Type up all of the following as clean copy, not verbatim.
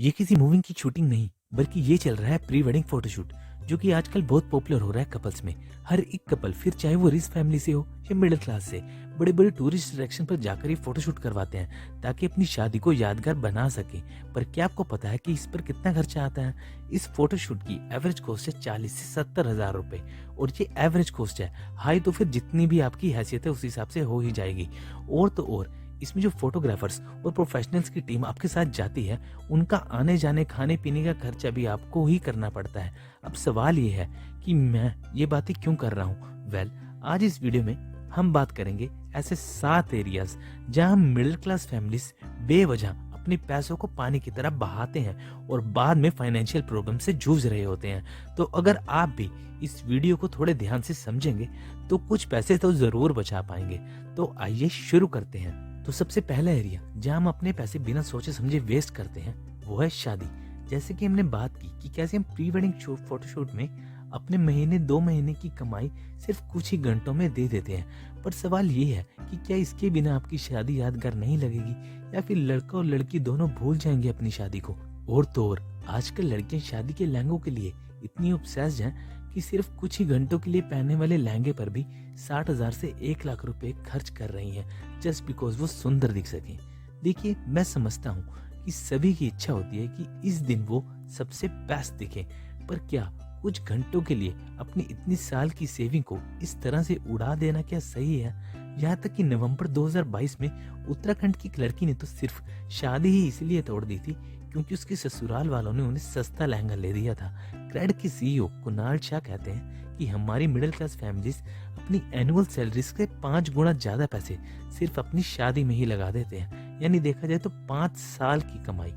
ये किसी मूवी की शूटिंग नहीं, बल्कि ये चल रहा है प्री वेडिंग फोटोशूट, जो कि आजकल बहुत पॉपुलर हो रहा है कपल्स में। हर एक कपल, फिर चाहे वो रिच फैमिली से हो या मिडिल क्लास से, बड़े बड़े टूरिस्ट अट्रैक्शन पर जाकर ये फोटोशूट करवाते हैं ताकि अपनी शादी को यादगार बना सके। पर क्या आपको पता है कि इस पर कितना खर्चा आता है? इस फोटोशूट की एवरेज कॉस्ट है 40 से 70 हजार रुपए, और ये एवरेज कॉस्ट है। हाई तो फिर जितनी भी आपकी हैसियत है उस हिसाब से हो ही जाएगी। और तो और इसमें जो फोटोग्राफर्स और प्रोफेशनल्स की टीम आपके साथ जाती है, उनका आने जाने खाने पीने का खर्चा भी आपको ही करना पड़ता है। अब सवाल ये है कि मैं ये बातें क्यों कर रहा हूँ? वेल, आज इस वीडियो में हम बात करेंगे ऐसे 7 एरियाज जहां मिडिल क्लास फैमिलीज बेवजह अपने पैसों को पानी की तरह बहाते हैं और बाद में फाइनेंशियल प्रॉब्लम से जूझ रहे होते हैं। तो अगर आप भी इस वीडियो को थोड़े ध्यान से समझेंगे तो कुछ पैसे तो जरूर बचा पाएंगे। तो आइए शुरू करते हैं। तो सबसे पहला एरिया जहां हम अपने पैसे बिना सोचे समझे वेस्ट करते हैं वो है शादी। जैसे कि हमने बात की कि कैसे हम प्री वेडिंग फोटोशूट में अपने महीने 2 महीने की कमाई सिर्फ कुछ ही घंटों में दे देते हैं। पर सवाल ये है कि क्या इसके बिना आपकी शादी यादगार नहीं लगेगी, या फिर लड़का और लड़की दोनों भूल जाएंगे अपनी शादी को? और तो और आजकल लड़कियां शादी के लहंगों के लिए इतनी ऑब्सेस्ड हैं कि सिर्फ कुछ ही घंटों के लिए पहनने वाले लहंगे पर भी 60,000 से 1 लाख रुपए खर्च कर रही हैं, जस्ट बिकॉज वो सुंदर दिख सकें। देखिए, मैं समझता हूँ कि सभी की इच्छा होती है कि इस दिन वो सबसे बेस्ट दिखें, पर क्या कुछ घंटों के लिए अपनी इतनी साल की सेविंग को इस तरह से उड़ा देना क्या सही है? यहाँ तक कि नवंबर 2022 में उत्तराखंड की एक लड़की ने तो सिर्फ शादी ही इसलिए तोड़ दी थी क्योंकि उसके ससुराल वालों ने उन्हें सस्ता लहंगा ले दिया था। क्रेड के सीईओ कुणाल शाह कहते हैं कि हमारी मिडिल क्लास फैमिलीज अपनी एनुअल सैलरी से 5 गुना ज्यादा पैसे सिर्फ अपनी शादी में ही लगा देते हैं, यानी देखा जाए तो 5 साल की कमाई।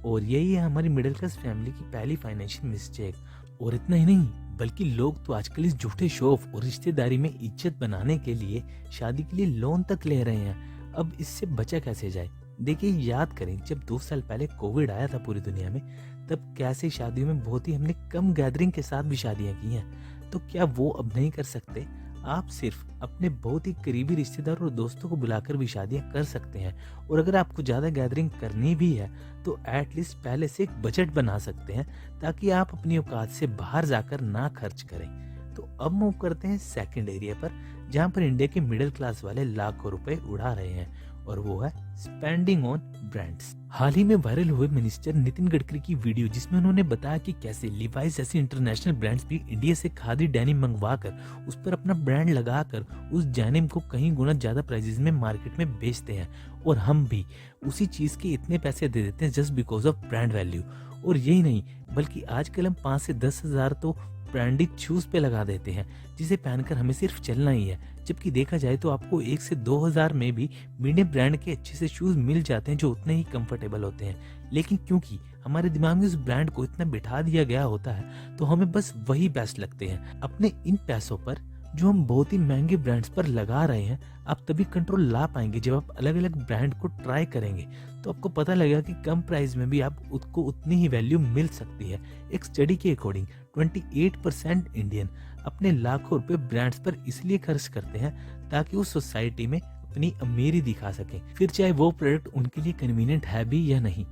और यही है हमारी मिडिल क्लास फैमिली की पहली फाइनेंशियल मिस्टेक। और इतना ही नहीं, बल्कि लोग तो आजकल इस झूठे शो ऑफ और रिश्तेदारी में इज्जत बनाने के लिए शादी के लिए लोन तक ले रहे हैं। अब इससे बचा कैसे जाए? देखिए, याद करें जब 2 साल पहले कोविड आया था पूरी दुनिया में, तब कैसे शादियों में बहुत ही हमने कम गैदरिंग के साथ भी शादियां की हैं। तो क्या वो अब नहीं कर सकते? आप सिर्फ अपने बहुत ही करीबी रिश्तेदार और दोस्तों को बुलाकर भी शादियां कर सकते हैं। और अगर आपको ज़्यादा गैदरिंग करनी भी है तो एटलीस्ट पहले से एक बजट बना सकते हैं ताकि आप अपनी औकात से बाहर जाकर ना खर्च करें। तो अब मूव करते हैं सेकंड एरिया पर, जहां पर इंडिया के मिडिल क्लास वाले लाखों रुपए उड़ा रहे हैं, और वो है स्पेंडिंग ऑन ब्रांड्स। हाल ही में वायरल हुए मिनिस्टर नितिन गडकरी की वीडियो, जिसमें उन्होंने बताया कि कैसे लिवाइस जैसी इंटरनेशनल ब्रांड्स भी इंडिया से खादी डेनिम मंगवाकर उस पर अपना ब्रांड लगाकर उस डेनिम को कहीं गुना ज्यादा प्राइसेस में मार्केट में बेचते हैं, और हम भी उसी चीज के इतने पैसे दे देते हैं just because of brand value. और यही नहीं, बल्कि आजकल हम 5 से 10 हजार तो ब्रांडेड शूज पे लगा देते हैं, जिसे पहनकर हमें सिर्फ चलना ही है। जबकि देखा जाए तो आपको 1 से 2 हजार में भी मीडियम ब्रांड के अच्छे से शूज मिल जाते हैं जो उतने ही कंफर्टेबल होते हैं। लेकिन क्योंकि हमारे दिमाग में उस ब्रांड को इतना बिठा दिया गया होता है, तो हमें बस वही बेस्ट लगते हैं। अपने इन पैसों पर जो हम बहुत ही महंगे ब्रांड्स पर लगा रहे हैं, आप तभी कंट्रोल ला पाएंगे जब आप अलग अलग ब्रांड को ट्राई करेंगे। तो आपको पता लगेगा कि कम प्राइस में भी आप उसको उतनी ही वैल्यू मिल सकती है। एक स्टडी के अकॉर्डिंग 28% इंडियन अपने लाखों रुपए ब्रांड्स पर इसलिए खर्च करते हैं ताकि वो सोसाइटी में अपनी अमीरी दिखा सकें, फिर चाहे वो प्रोडक्ट उनके लिए कन्वीनियंट है भी या नहीं।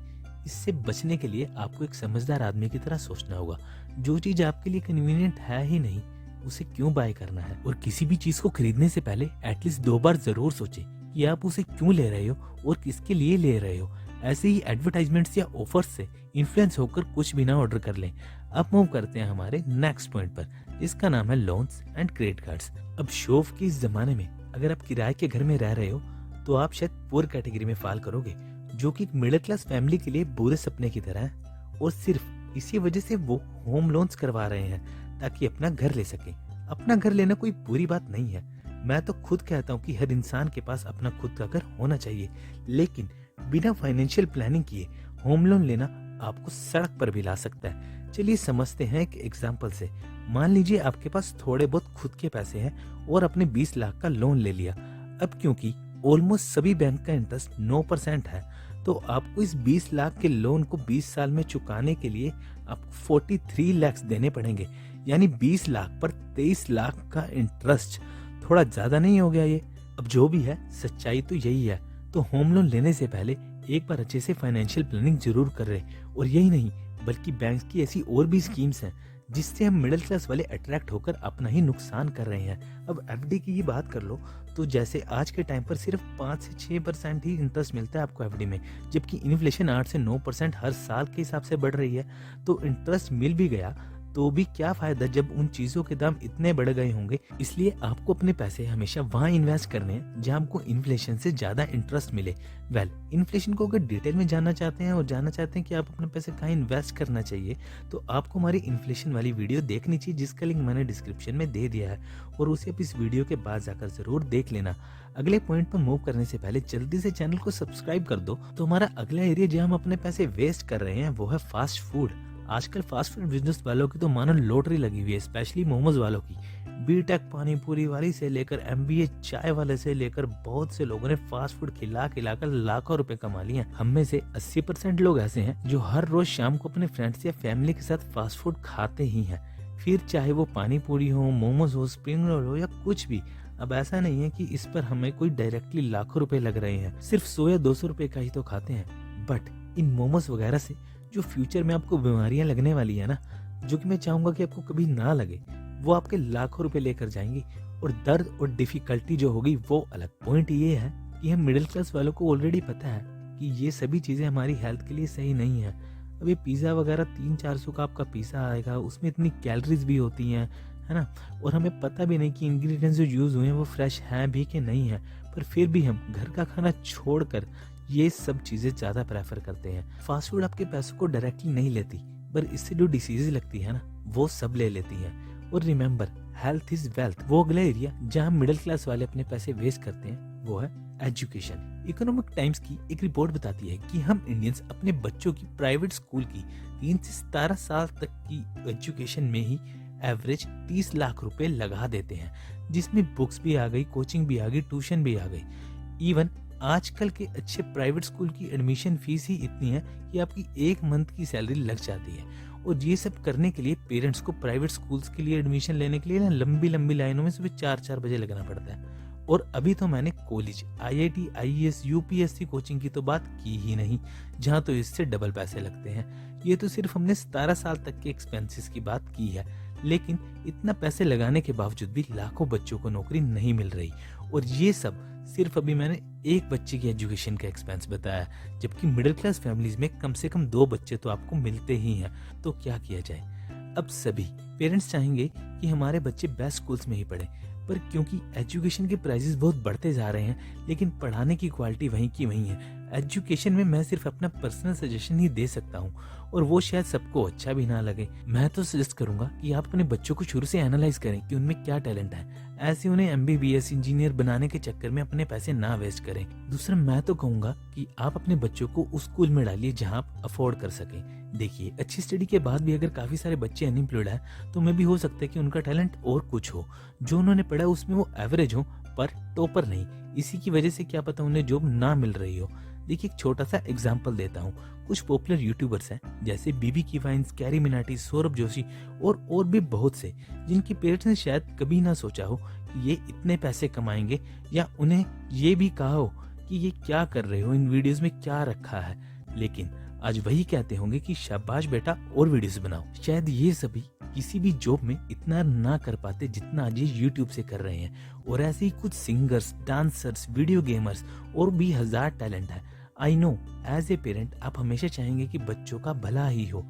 इससे बचने के लिए आपको एक समझदार आदमी की तरह सोचना होगा। जो चीज आपके लिए कन्वीनियंट है ही नहीं, उसे क्यों बाय करना है? और किसी भी चीज को खरीदने से पहले एटलीस्ट 2 बार जरूर सोचें कि आप उसे क्यों ले रहे हो और किसके लिए ले रहे हो। ऐसे ही एडवर्टाइजमेंट्स या ऑफर्स से इन्फ्लुएंस होकर कुछ भी ना ऑर्डर कर लें। अब मूव करते हैं हमारे नेक्स्ट पॉइंट पर, जिसका नाम है लोन्स एंड क्रेडिट कार्ड्स। अब शो ऑफ के इस जमाने में अगर आप किराए के घर में रह रहे हो तो आप शायद पुअर कैटेगरी में फॉल करोगे, जो कि मिडिल क्लास फैमिली के लिए बुरे सपने की तरह है। और सिर्फ इसी वजह से वो होम लोन्स करवा रहे हैं ताकि अपना घर ले सके। अपना घर लेना कोई बुरी बात नहीं है, मैं तो खुद कहता हूँ कि हर इंसान के पास अपना खुद का घर होना चाहिए। लेकिन बिना फाइनेंशियल प्लानिंग किए होम लोन लेना आपको सड़क पर भी ला सकता है। चलिए समझते हैं एक एग्जांपल से। मान लीजिए आपके पास थोड़े बहुत खुद के पैसे हैं और आपने 20 लाख का लोन ले लिया। अब क्योंकि ऑलमोस्ट सभी बैंक का इंटरेस्ट 9% है, तो आपको इस 20 लाख के लोन को 20 साल में चुकाने के लिए आपको 43 लाख देने पड़ेंगे, यानी 20 लाख पर 23 लाख का इंटरेस्ट। थोड़ा ज्यादा नहीं हो गया ये? अब जो भी है, सच्चाई तो यही है। तो होम लोन लेने से पहले एक बार अच्छे से फाइनेंशियल प्लानिंग जरूर कर रहे। और यही नहीं, बल्कि बैंक की ऐसी और भी स्कीम्स हैं जिससे हम मिडिल क्लास वाले अट्रैक्ट होकर अपना ही नुकसान कर रहे हैं। अब एफडी की ही बात कर लो तो जैसे आज के टाइम पर सिर्फ 5 से 6% ही इंटरेस्ट मिलता है आपको एफडी में, जबकि इन्फ्लेशन 8 से 9% हर साल के हिसाब से बढ़ रही है। तो इंटरेस्ट मिल भी गया तो भी क्या फायदा जब उन चीजों के दाम इतने बढ़ गए होंगे। इसलिए आपको अपने पैसे हमेशा वहां इन्वेस्ट करने हैं जहां आपको इन्फ्लेशन से ज्यादा इंटरेस्ट मिले। इन्फ्लेशन को अगर डिटेल में जानना चाहते हैं और जानना चाहते हैं कि आप अपने पैसे कहाँ इन्वेस्ट करना चाहिए, तो आपको हमारी इन्फ्लेशन वाली वीडियो देखनी चाहिए जिसका लिंक मैंने डिस्क्रिप्शन में दे दिया है, और उसे आप इस वीडियो के बाद जाकर जरूर देख लेना। अगले पॉइंट पर मूव करने से पहले जल्दी से चैनल को सब्सक्राइब कर दो। तो हमारा अगला एरिया जहाँ हम अपने पैसे वेस्ट कर रहे हैं वो है फास्ट फूड। आजकल फास्ट फूड बिजनेस वालों की तो मानो लॉटरी लगी हुई है, स्पेशली मोमोज वालों की। बीटेक पानी पूरी वाली से लेकर एमबीए चाय वाले से लेकर बहुत से लोगों ने फास्ट फूड खिला खिलाकर लाखों रुपए कमा लिए हैं। हम में से 80% लोग ऐसे हैं जो हर रोज शाम को अपने फ्रेंड्स या फैमिली के साथ फास्ट फूड खाते ही हैं, फिर चाहे वो पानी पूरी हो, मोमोज हो, स्प्रिंग रोल हो या कुछ भी। अब ऐसा नहीं है कि इस पर हमें कोई डायरेक्टली लाखों रुपए लग रहे हैं, सिर्फ 100 या 200 रुपए का ही तो खाते हैं। बट इन मोमोज वगैरह से जो फ्यूचर में आपको बीमारियां लगने वाली है ना, जो कि मैं चाहूंगा कि आपको कभी ना लगे, वो आपके लाखों रुपए लेकर जाएंगी। और दर्द और डिफिकल्टी जो होगी वो अलग। पॉइंट ये है कि हम मिडिल क्लास वालों को ऑलरेडी पता है कि ये सभी चीजें हमारी हेल्थ के लिए सही नहीं है। अब ये पिज्जा वगैरह 300-400 का आपका पिज्जा आएगा, उसमें इतनी कैलोरीज भी होती हैं, है ना, और हमें पता भी नहीं कि इंग्रेडिएंट्स जो यूज हुए हैं वो फ्रेश हैं भी कि नहीं है। पर फिर भी हम घर का खाना छोड़कर ये सब चीजें ज्यादा प्रेफर करते हैं। फास्ट फूड आपके पैसों को डायरेक्टली नहीं लेती, पर इससे जो डिसीज लगती है ना वो सब ले लेती है। और रिमेम्बर, हेल्थ इज वेल्थ। वो अगला एरिया जहां मिडिल क्लास वाले अपने पैसे वेस्ट करते हैं वो है एजुकेशन। इकोनॉमिक टाइम्स की एक रिपोर्ट बताती है कि हम इंडियंस अपने बच्चों की प्राइवेट स्कूल की 3 से 17 साल तक की एजुकेशन में ही एवरेज 30 लाख रुपए लगा देते हैं, जिसमें बुक्स भी आ गई, कोचिंग भी आ गई, ट्यूशन भी आ गई। इवन आजकल के अच्छे प्राइवेट स्कूल की एडमिशन फीस ही इतनी है कि आपकी 1 मंथ की सैलरी लग जाती है। और ये सब करने के लिए पेरेंट्स को प्राइवेट स्कूल्स के लिए एडमिशन लेने के लिए ना लंबी लंबी लाइनों में सुबह 4-4 बजे लगना पड़ता है। और अभी तो मैंने college, IIT, IAS, UPSC coaching की तो बात की ही नहीं, जहाँ तो इससे डबल पैसे लगते हैं। ये तो सिर्फ हमने 17 साल तक के एक्सपेंसेस की बात की है, लेकिन इतना पैसे लगाने के बावजूद भी लाखों बच्चों को नौकरी नहीं मिल रही। और ये सब सिर्फ अभी मैंने एक बच्चे की एजुकेशन का एक्सपेंस बताया, जबकि मिडिल क्लास फैमिलीज में कम से कम 2 बच्चे तो आपको मिलते ही हैं। तो क्या किया जाए? अब सभी पेरेंट्स चाहेंगे कि हमारे बच्चे बेस्ट स्कूल्स में ही पढ़ें, पर क्योंकि एजुकेशन के प्राइसेस बहुत बढ़ते जा रहे हैं, लेकिन पढ़ाने की क्वालिटी वहीं की वहीं है। एजुकेशन में मैं सिर्फ अपना पर्सनल सजेशन ही दे सकता हूँ, और वो शायद सबको अच्छा भी ना लगे। मैं तो सजेस्ट करूंगा कि आप अपने बच्चों को शुरू से एनालाइज करें कि उनमें क्या टैलेंट है, ऐसे उन्हें एमबीबीएस इंजीनियर बनाने के चक्कर में अपने पैसे ना वेस्ट करें। दूसरा, मैं तो कहूंगा कि आप अपने बच्चों को उस स्कूल में डालिए जहां आप अफोर्ड कर सकें। देखिए, अच्छी स्टडी के बाद भी अगर काफी सारे बच्चे अनएम्प्लॉयड हैं, तो मैं भी हो सकता है कि उनका टैलेंट और कुछ हो, जो उन्होंने पढ़ा उसमें वो एवरेज हो पर टॉपर नहीं। इसी की वजह से क्या पता उन्हें जॉब ना मिल रही हो। देखिए, एक छोटा सा एग्जाम्पल देता हूँ। कुछ पॉपुलर यूट्यूबर्स हैं जैसे बीबी की वाइन्स, कैरी मिनाटी, सौरभ जोशी और भी बहुत से, जिनकी पेरेंट्स ने शायद कभी ना सोचा हो कि ये इतने पैसे कमाएंगे, या उन्हें ये भी कहा हो कि ये क्या कर रहे हो, इन वीडियोस में क्या रखा है, लेकिन आज वही कहते होंगे कि शाबाश बेटा और वीडियोस बनाओ। शायद ये सभी किसी भी जॉब में इतना ना कर पाते जितना आज ये यूट्यूब से कर रहे हैं। और ऐसे ही कुछ सिंगर्स, डांसर्स, वीडियो गेमर्स और भी 1000 टैलेंट है। I know, as a parent आप हमेशा चाहेंगे कि बच्चों का भला ही हो,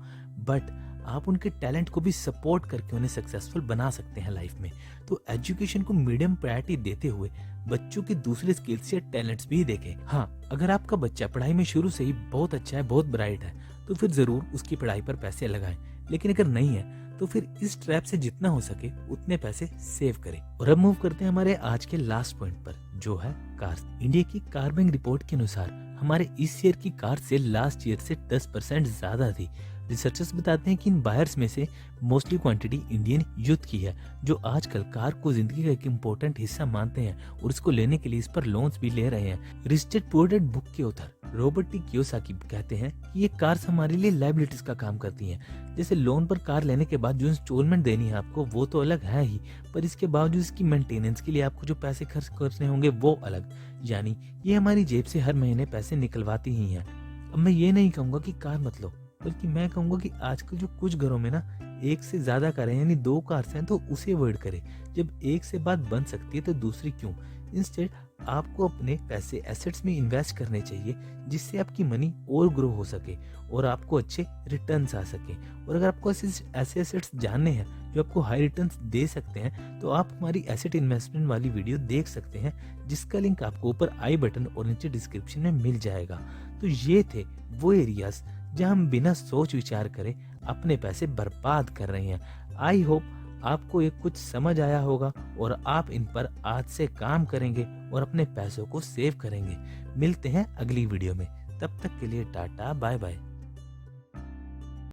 बट आप उनके टैलेंट को भी सपोर्ट करके उन्हें सक्सेसफुल बना सकते हैं लाइफ में। तो एजुकेशन को मीडियम प्रायोरिटी देते हुए बच्चों के दूसरे स्किल्स या टैलेंट्स भी देखें। हाँ, अगर आपका बच्चा पढ़ाई में शुरू से ही बहुत अच्छा है, बहुत ब्राइट है, तो फिर जरूर उसकी पढ़ाई पर पैसे लगाएं। लेकिन अगर नहीं है तो फिर इस ट्रैप से जितना हो सके उतने पैसे सेव करें। और अब मूव करते हैं हमारे आज के लास्ट पॉइंट पर, जो है कार्स। इंडिया की कार बैंक रिपोर्ट के अनुसार हमारे इस ईयर की कार सेल लास्ट ईयर से 10% ज्यादा थी। रिसर्चर्स बताते हैं कि इन बायर्स में से मोस्टली क्वांटिटी इंडियन यूथ की है, जो आजकल कार को जिंदगी का एक इम्पोर्टेंट हिस्सा मानते हैं और इसको लेने के लिए इस पर लोन्स भी ले रहे हैं। Rich dad poor dad book के ऑथर रॉबर्ट टी कियोसाकी कहते हैं कि ये कार्स हमारे लिए लायबिलिटीज का काम करती हैं। जैसे लोन पर कार लेने के बाद जो इंस्टॉलमेंट देनी है आपको, वो तो अलग है ही, पर इसके बावजूद इसकी मेंटेनेंस के लिए आपको जो पैसे खर्च करने होंगे वो अलग। यानी ये हमारी जेब से हर महीने पैसे निकलवाती ही हैं। अब मैं ये नहीं कहूँगा कि कार मत लो, बल्कि मैं कहूँगा कि आजकल जो कुछ घरों में ना एक से ज़्यादा कारें हैं, यानी 2 कार्स हैं, तो उसे अवॉइड करें। जब एक से बात बन सकती है तो दूसरी क्यों? इंस्टेड आपको अपने पैसे एसेट्स में इन्वेस्ट करने चाहिए, जिससे आपकी मनी और ग्रो हो सके और आपको अच्छे रिटर्न्स आ सके। और अगर आपको ऐसे एसेट्स जानने हैं जो आपको हाई रिटर्न्स दे सकते हैं, तो आप हमारी एसेट इन्वेस्टमेंट वाली वीडियो देख सकते हैं, जिसका लिंक आपको ऊपर आई बटन और नीचे डिस्क्रिप्शन में मिल जाएगा। तो ये थे वो एरियाज जहां हम बिना सोच विचार करे अपने पैसे बर्बाद कर रहे हैं। आई होप आपको ये कुछ समझ आया होगा और आप इन पर आज से काम करेंगे और अपने पैसों को सेव करेंगे। मिलते हैं अगली वीडियो में, तब तक के लिए टाटा बाय बाय।